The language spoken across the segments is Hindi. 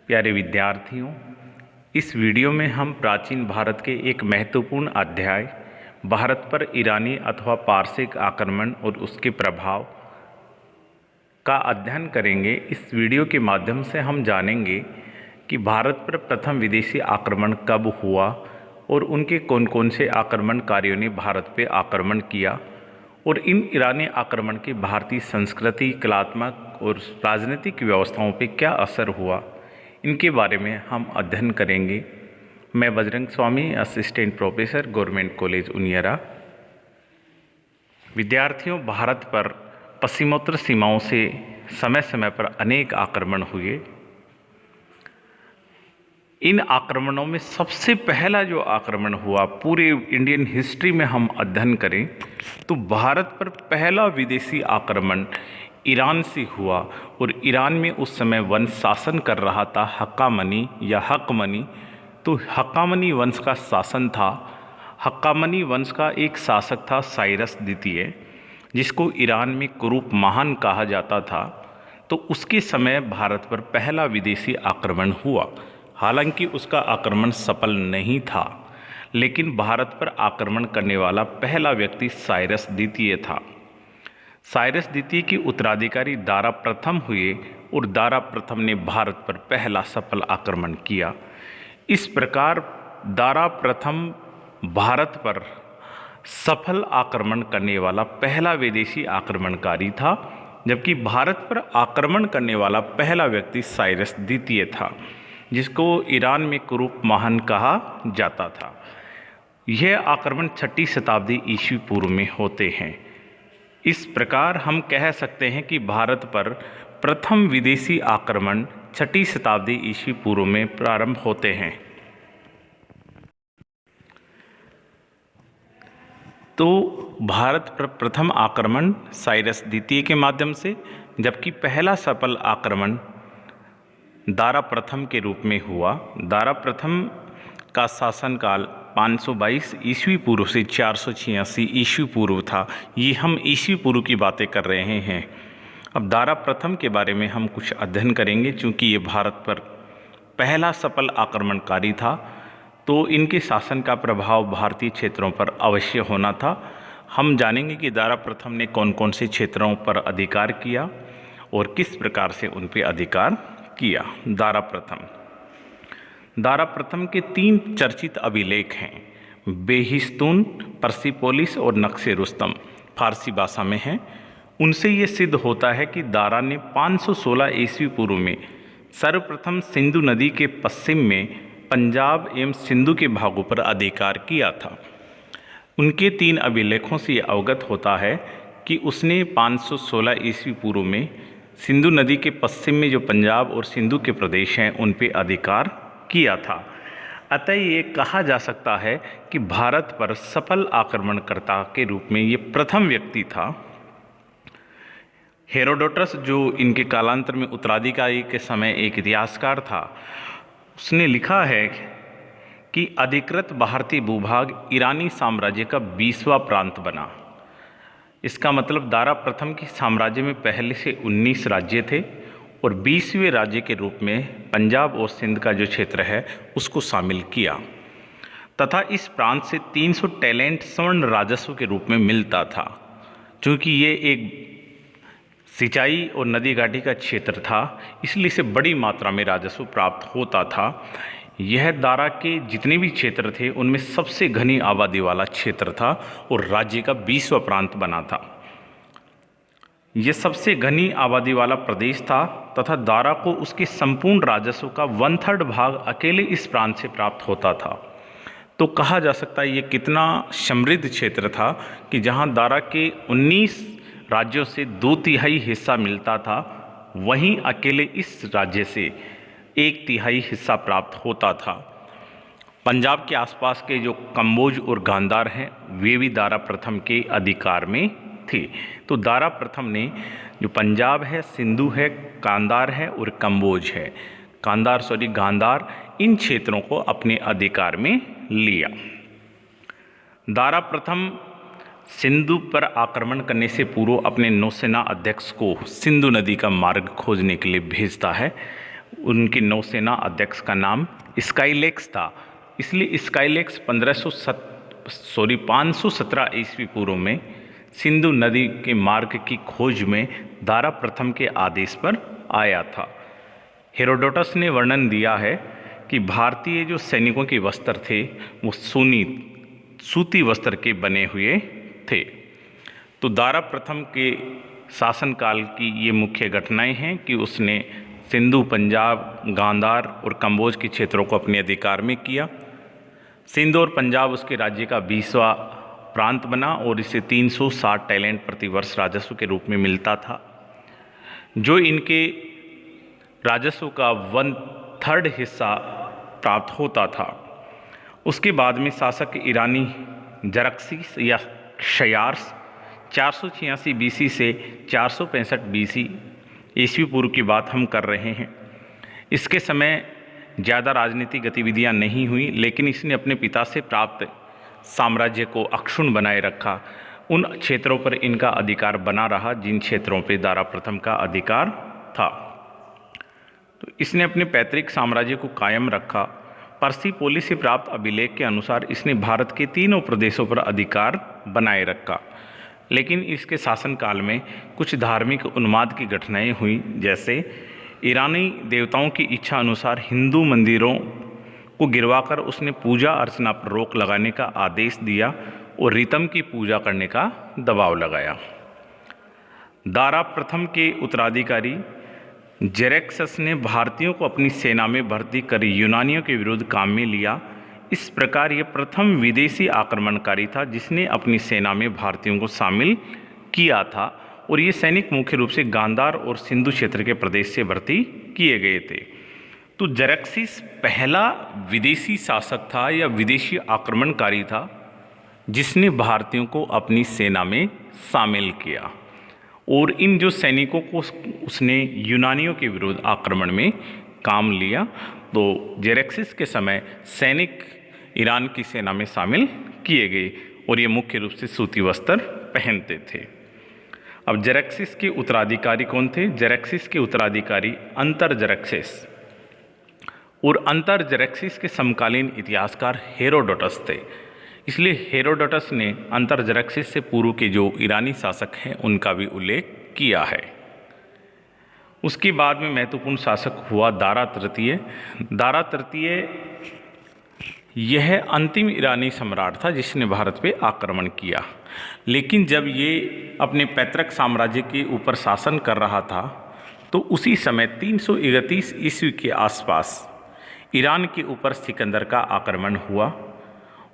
प्यारे विद्यार्थियों, इस वीडियो में हम प्राचीन भारत के एक महत्वपूर्ण अध्याय भारत पर ईरानी अथवा पारसिक आक्रमण और उसके प्रभाव का अध्ययन करेंगे। इस वीडियो के माध्यम से हम जानेंगे कि भारत पर प्रथम विदेशी आक्रमण कब हुआ और उनके कौन कौन से आक्रमणकारियों ने भारत पर आक्रमण किया और इन ईरानी आक्रमण के भारतीय संस्कृति, कलात्मक और राजनीतिक व्यवस्थाओं पर क्या असर हुआ, इनके बारे में हम अध्ययन करेंगे। मैं Bajrang Swami, assistant professor, government college Uniyara. विद्यार्थियों, भारत पर पश्चिमोत्तर सीमाओं से समय समय पर अनेक आक्रमण हुए। इन आक्रमणों में सबसे पहला जो आक्रमण हुआ, पूरे इंडियन हिस्ट्री में हम अध्ययन करें तो भारत पर पहला विदेशी आक्रमण ईरान से हुआ और ईरान में उस समय वंश शासन कर रहा था हक्कामनी या हकमनी। तो हक्कामनी वंश का शासन था। हक्कामनी वंश का एक शासक था साइरस द्वितीय, जिसको ईरान में कुरुप महान कहा जाता था। तो उसके समय भारत पर पहला विदेशी आक्रमण हुआ। हालांकि उसका आक्रमण सफल नहीं था, लेकिन भारत पर आक्रमण करने वाला पहला व्यक्ति साइरस द्वितीय था। साइरस द्वितीय के उत्तराधिकारी दारा प्रथम हुए और दारा प्रथम ने भारत पर पहला सफल आक्रमण किया। इस प्रकार दारा प्रथम भारत पर सफल आक्रमण करने वाला पहला विदेशी आक्रमणकारी था, जबकि भारत पर आक्रमण करने वाला पहला व्यक्ति साइरस द्वितीय था, जिसको ईरान में कुरुप महान कहा जाता था। यह आक्रमण 6वीं शताब्दी ईस्वी पूर्व में होते हैं। इस प्रकार हम कह सकते हैं कि भारत पर प्रथम विदेशी आक्रमण 6वीं शताब्दी ईस्वी पूर्व में प्रारंभ होते हैं। तो भारत पर प्रथम आक्रमण साइरस द्वितीय के माध्यम से, जबकि पहला सफल आक्रमण दारा प्रथम के रूप में हुआ। दारा प्रथम का शासनकाल 522 ईस्वी पूर्व से 486 ईस्वी पूर्व था। ये हम ईस्वी पूर्व की बातें कर रहे हैं। अब दारा प्रथम के बारे में हम कुछ अध्ययन करेंगे। चूँकि ये भारत पर पहला सफल आक्रमणकारी था, तो इनके शासन का प्रभाव भारतीय क्षेत्रों पर अवश्य होना था। हम जानेंगे कि दारा प्रथम ने कौन कौन से क्षेत्रों पर अधिकार किया और किस प्रकार से उन पर अधिकार किया। दारा प्रथम के 3 चर्चित अभिलेख हैं, बेहिस्तून, पर्सिपोलिस और नक्शे रुस्तम, फारसी भाषा में हैं। उनसे ये सिद्ध होता है कि दारा ने 516 ईस्वी पूर्व में सर्वप्रथम सिंधु नदी के पश्चिम में पंजाब एवं सिंधु के भागों पर अधिकार किया था। उनके 3 अभिलेखों से ये अवगत होता है कि उसने 516 ईस्वी पूर्व में सिंधु नदी के पश्चिम में जो पंजाब और सिंधु के प्रदेश हैं उन पे अधिकार किया था। अतः ये कहा जा सकता है कि भारत पर सफल आक्रमणकर्ता के रूप में ये प्रथम व्यक्ति था। हेरोडोटस, जो इनके कालांतर में उत्तराधिकारी के समय एक इतिहासकार था, उसने लिखा है कि अधिकृत भारतीय भूभाग ईरानी साम्राज्य का 20वां प्रांत बना। इसका मतलब दारा प्रथम के साम्राज्य में पहले से 19 राज्य थे और 20वें राज्य के रूप में पंजाब और सिंध का जो क्षेत्र है उसको शामिल किया तथा इस प्रांत से 300 टैलेंट स्वर्ण राजस्व के रूप में मिलता था। क्योंकि ये एक सिंचाई और नदी घाटी का क्षेत्र था, इसलिए इसे बड़ी मात्रा में राजस्व प्राप्त होता था। यह दारा के जितने भी क्षेत्र थे उनमें सबसे घनी आबादी वाला क्षेत्र था और राज्य का 20वां प्रांत बना था। यह सबसे घनी आबादी वाला प्रदेश था तथा दारा को उसके संपूर्ण राजस्व का 1/3 भाग अकेले इस प्रांत से प्राप्त होता था। तो कहा जा सकता है ये कितना समृद्ध क्षेत्र था कि जहां दारा के 19 राज्यों से 2/3 हिस्सा मिलता था, वहीं अकेले इस राज्य से 1/3 हिस्सा प्राप्त होता था। पंजाब के आसपास के जो कम्बोज और गांधार हैं, वे भी दारा प्रथम के अधिकार में थे। तो दारा प्रथम ने जो पंजाब है, सिंधु है, गांधार है और कम्बोज है, गांधार, इन क्षेत्रों को अपने अधिकार में लिया। दारा प्रथम सिंधु पर आक्रमण करने से पूर्व अपने नौसेना अध्यक्ष को सिंधु नदी का मार्ग खोजने के लिए भेजता है। उनके नौसेना अध्यक्ष का नाम स्काईलेक्स था। इसलिए स्काईलेक्स 517 ईस्वी पूर्व में सिंधु नदी के मार्ग की खोज में दारा प्रथम के आदेश पर आया था। हेरोडोटस ने वर्णन दिया है कि भारतीय जो सैनिकों के वस्त्र थे वो सूती वस्त्र के बने हुए थे। तो दारा प्रथम के शासनकाल की ये मुख्य घटनाएं हैं कि उसने सिंधु, पंजाब, गांधार और कंबोज के क्षेत्रों को अपने अधिकार में किया। सिंधु और पंजाब उसके राज्य का 20वां प्रांत बना और इसे 360 टैलेंट प्रतिवर्ष राजस्व के रूप में मिलता था, जो इनके राजस्व का 1/3 हिस्सा प्राप्त होता था। उसके बाद में शासक ईरानी जरक्सिस या क्षयार्स 486 BC से 465 BC ईस्वी पूर्व की बात हम कर रहे हैं। इसके समय ज़्यादा राजनीतिक गतिविधियां नहीं हुई, लेकिन इसने अपने पिता से प्राप्त साम्राज्य को अक्षुण्ण बनाए रखा। उन क्षेत्रों पर इनका अधिकार बना रहा जिन क्षेत्रों पर दारा प्रथम का अधिकार था। तो इसने अपने पैतृक साम्राज्य को कायम रखा। पर्सिपोलिस से प्राप्त अभिलेख के अनुसार इसने भारत के तीनों प्रदेशों पर अधिकार बनाए रखा, लेकिन इसके शासनकाल में कुछ धार्मिक उन्माद की घटनाएं हुई, जैसे ईरानी देवताओं की इच्छा अनुसार हिंदू मंदिरों को गिरवाकर उसने पूजा अर्चना पर रोक लगाने का आदेश दिया और रितम की पूजा करने का दबाव लगाया। दारा प्रथम के उत्तराधिकारी जेरेक्सस ने भारतीयों को अपनी सेना में भर्ती कर यूनानियों के विरुद्ध काम में लिया। इस प्रकार यह प्रथम विदेशी आक्रमणकारी था जिसने अपनी सेना में भारतीयों को शामिल किया था, और ये सैनिक मुख्य रूप से गांधार और सिंधु क्षेत्र के प्रदेश से भर्ती किए गए थे। तो जेरेक्सिस पहला विदेशी शासक था या विदेशी आक्रमणकारी था जिसने भारतीयों को अपनी सेना में शामिल किया, और इन जो सैनिकों को उसने यूनानियों के विरुद्ध आक्रमण में काम लिया। तो जेरेक्सिस के समय सैनिक ईरान की सेना में शामिल किए गए और ये मुख्य रूप से सूती वस्त्र पहनते थे। अब जेरेक्सिस के उत्तराधिकारी कौन थे? जेरेक्सिस के उत्तराधिकारी अंतरजेरेक्सिस, और अंतरजेरेक्सिस के समकालीन इतिहासकार हेरोडोटस थे। इसलिए हेरोडोटस ने अंतरजेरेक्सिस से पूर्व के जो ईरानी शासक हैं उनका भी उल्लेख किया है। उसके बाद में महत्वपूर्ण शासक हुआ दारा तृतीय। दारा तृतीय यह अंतिम ईरानी सम्राट था जिसने भारत पे आक्रमण किया, लेकिन जब ये अपने पैतृक साम्राज्य के ऊपर शासन कर रहा था तो उसी समय 331 ईस्वी के आसपास ईरान के ऊपर सिकंदर का आक्रमण हुआ,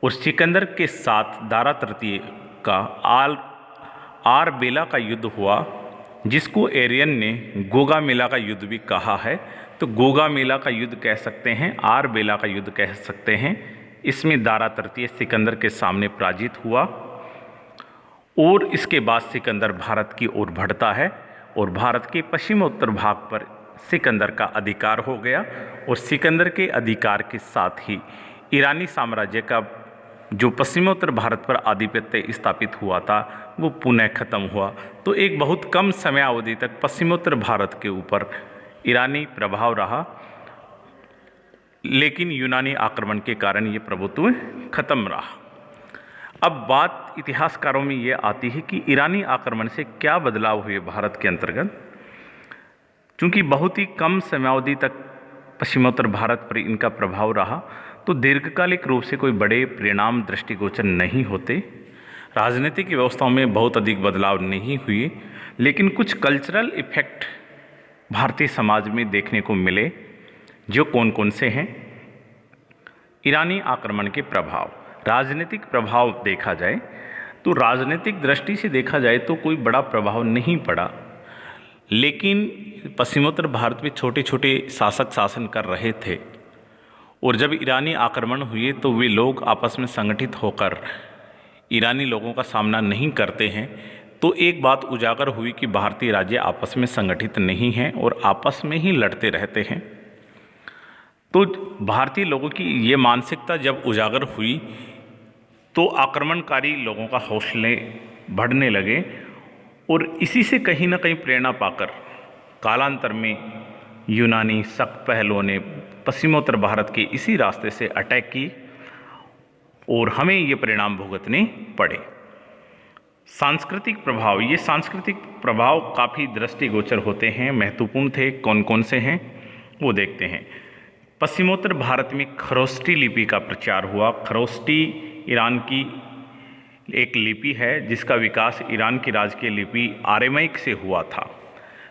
और सिकंदर के साथ दारा तृतीय का आरबेला का युद्ध हुआ, जिसको एरियन ने गोगामेला का युद्ध भी कहा है। तो गोगामेला का युद्ध कह सकते हैं, आरबेला का युद्ध कह सकते हैं। इसमें दारा तृतीय सिकंदर के सामने पराजित हुआ, और इसके बाद सिकंदर भारत की ओर बढ़ता है और भारत के पश्चिमोत्तर भाग पर सिकंदर का अधिकार हो गया, और सिकंदर के अधिकार के साथ ही ईरानी साम्राज्य का जो पश्चिमोत्तर भारत पर आधिपत्य स्थापित हुआ था वो पुनः खत्म हुआ। तो एक बहुत कम समय अवधि तक पश्चिमोत्तर भारत के ऊपर ईरानी प्रभाव रहा, लेकिन यूनानी आक्रमण के कारण ये प्रभुत्व खत्म रहा। अब बात इतिहासकारों में ये आती है कि ईरानी आक्रमण से क्या बदलाव हुए भारत के अंतर्गत। चूँकि बहुत ही कम समयावधि तक पश्चिमोत्तर भारत पर इनका प्रभाव रहा, तो दीर्घकालिक रूप से कोई बड़े परिणाम दृष्टिगोचर नहीं होते। राजनीतिक व्यवस्थाओं में बहुत अधिक बदलाव नहीं हुए, लेकिन कुछ कल्चरल इफेक्ट भारतीय समाज में देखने को मिले। जो कौन कौन से हैं? ईरानी आक्रमण के प्रभाव। राजनीतिक प्रभाव देखा जाए तो राजनीतिक दृष्टि से देखा जाए तो कोई बड़ा प्रभाव नहीं पड़ा, लेकिन पश्चिमोत्तर भारत में छोटे छोटे शासक शासन कर रहे थे, और जब ईरानी आक्रमण हुए तो वे लोग आपस में संगठित होकर ईरानी लोगों का सामना नहीं करते हैं। तो एक बात उजागर हुई कि भारतीय राज्य आपस में संगठित नहीं हैं और आपस में ही लड़ते रहते हैं। तो भारतीय लोगों की ये मानसिकता जब उजागर हुई तो आक्रमणकारी लोगों का हौसले बढ़ने लगे, और इसी से कहीं ना कहीं प्रेरणा पाकर कालांतर में यूनानी शक पहलुओं ने पश्चिमोत्तर भारत के इसी रास्ते से अटैक की और हमें ये परिणाम भुगतने पड़े। सांस्कृतिक प्रभाव, ये सांस्कृतिक प्रभाव काफ़ी दृष्टिगोचर होते हैं, महत्वपूर्ण थे। कौन कौन से हैं वो देखते हैं। पश्चिमोत्तर भारत में खरोष्टी लिपि का प्रचार हुआ। खरोष्टी ईरान की एक लिपि है जिसका विकास ईरान की राजकीय लिपि आरामाइक से हुआ था।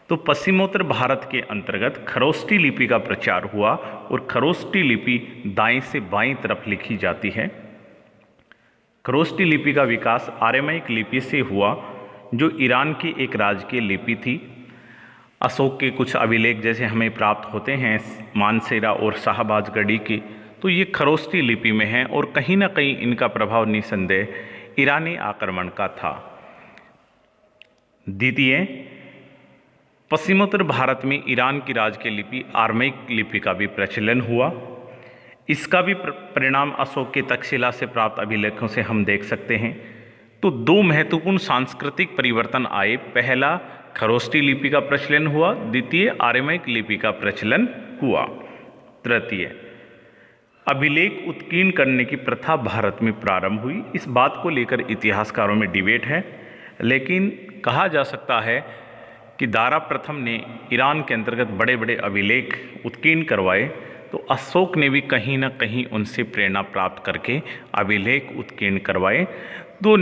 तो पश्चिमोत्तर भारत के अंतर्गत खरोष्टी लिपि का प्रचार हुआ और खरोष्टी लिपि दाएं से बाएं तरफ लिखी जाती है। खरोष्टी लिपि का विकास आरामाइक लिपि से हुआ जो ईरान की एक राजकीय लिपि थी। अशोक के कुछ अभिलेख जैसे हमें प्राप्त होते हैं मानसेरा और शाहबाजगढ़ी के, तो ये खरोष्टी लिपि में हैं और कहीं ना कहीं इनका प्रभाव निसंदेह ईरानी आक्रमण का था। द्वितीय, पश्चिमोत्तर भारत में ईरान की राजकीय लिपि आरामाइक लिपि का भी प्रचलन हुआ। इसका भी परिणाम अशोक के तक्षशिला से प्राप्त अभिलेखों से हम देख सकते हैं। तो दो महत्वपूर्ण सांस्कृतिक परिवर्तन आए। पहला, खरोष्टी लिपि का प्रचलन हुआ। द्वितीय, आरामाइक लिपि का प्रचलन हुआ। तृतीय, अभिलेख उत्कीर्ण करने की प्रथा भारत में प्रारंभ हुई। इस बात को लेकर इतिहासकारों में डिबेट है, लेकिन कहा जा सकता है कि दारा प्रथम ने ईरान के अंतर्गत बड़े बड़े अभिलेख उत्कीर्ण करवाए, तो अशोक ने भी कहीं ना कहीं उनसे प्रेरणा प्राप्त करके अभिलेख उत्कीर्ण करवाए। तो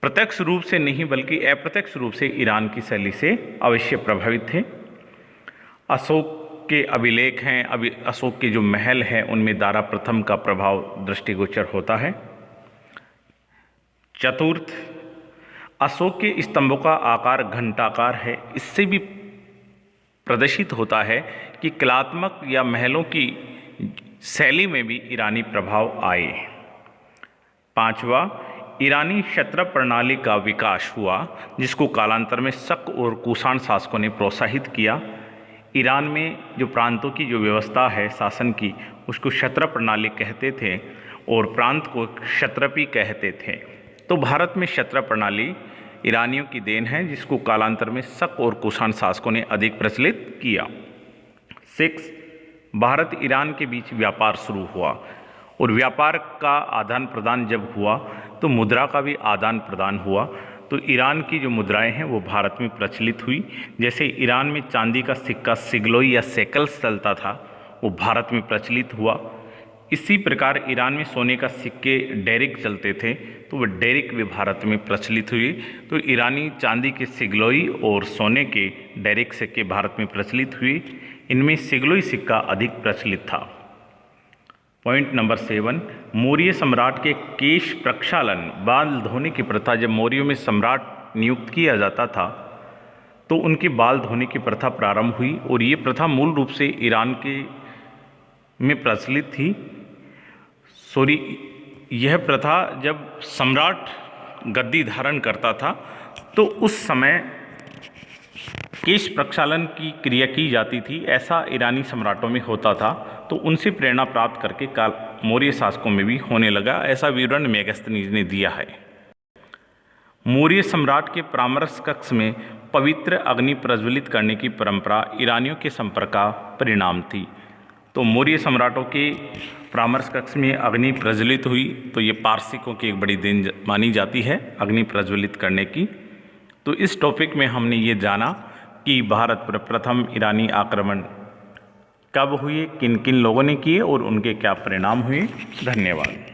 प्रत्यक्ष रूप से नहीं बल्कि अप्रत्यक्ष रूप से ईरान की शैली से अवश्य प्रभावित थे। अशोक के अभिलेख हैं, अभी अशोक के जो महल हैं उनमें दारा प्रथम का प्रभाव दृष्टिगोचर होता है। चतुर्थ, अशोक के स्तंभों का आकार घंटाकार है। इससे भी प्रदर्शित होता है कि कलात्मक या महलों की शैली में भी ईरानी प्रभाव आए। पांचवा, ईरानी क्षत्र प्रणाली का विकास हुआ जिसको कालांतर में शक और कुषाण शासकों ने प्रोत्साहित किया। ईरान में जो प्रांतों की जो व्यवस्था है शासन की, उसको क्षत्र प्रणाली कहते थे और प्रांत को क्षत्रपी कहते थे। तो भारत में क्षत्र प्रणाली ईरानियों की देन है जिसको कालांतर में शक और कुषाण शासकों ने अधिक प्रचलित किया। 6, भारत ईरान के बीच व्यापार शुरू हुआ और व्यापार का आदान प्रदान जब हुआ तो मुद्रा का भी आदान प्रदान हुआ। तो ईरान की जो मुद्राएं हैं वो भारत में प्रचलित हुई। जैसे ईरान में चांदी का सिक्का सिगलोई या सेकल्स चलता था, वो भारत में प्रचलित हुआ। इसी प्रकार ईरान में सोने का सिक्के डेरिक चलते थे, तो वह डेरिक भी भारत में प्रचलित हुई। तो ईरानी चांदी के सिगलोई और सोने के डेरिक सिक्के भारत में प्रचलित हुए। इनमें सिगलोई सिक्का अधिक प्रचलित था। पॉइंट नंबर 7, मौर्य सम्राट के केश प्रक्षालन, बाल धोने की प्रथा। जब मौर्यों में सम्राट नियुक्त किया जाता था तो उनके बाल धोने की प्रथा प्रारंभ हुई और ये प्रथा मूल रूप से ईरान के में प्रचलित थी। यह प्रथा जब सम्राट गद्दी धारण करता था तो उस समय केश प्रक्षालन की क्रिया की जाती थी। ऐसा ईरानी सम्राटों में होता था, तो उनसे प्रेरणा प्राप्त करके काल मौर्य शासकों में भी होने लगा। ऐसा विवरण मेगस्थनीज ने दिया है। मौर्य सम्राट के परामर्श कक्ष में पवित्र अग्नि प्रज्वलित करने की परंपरा ईरानियों के संपर्क का परिणाम थी। तो मौर्य सम्राटों के परामर्श कक्ष में अग्नि प्रज्वलित हुई, तो ये पारसिकों की एक बड़ी देन मानी जाती है अग्नि प्रज्वलित करने की। तो इस टॉपिक में हमने ये जाना कि भारत पर प्रथम ईरानी आक्रमण कब हुए, किन किन लोगों ने किए और उनके क्या परिणाम हुए। धन्यवाद।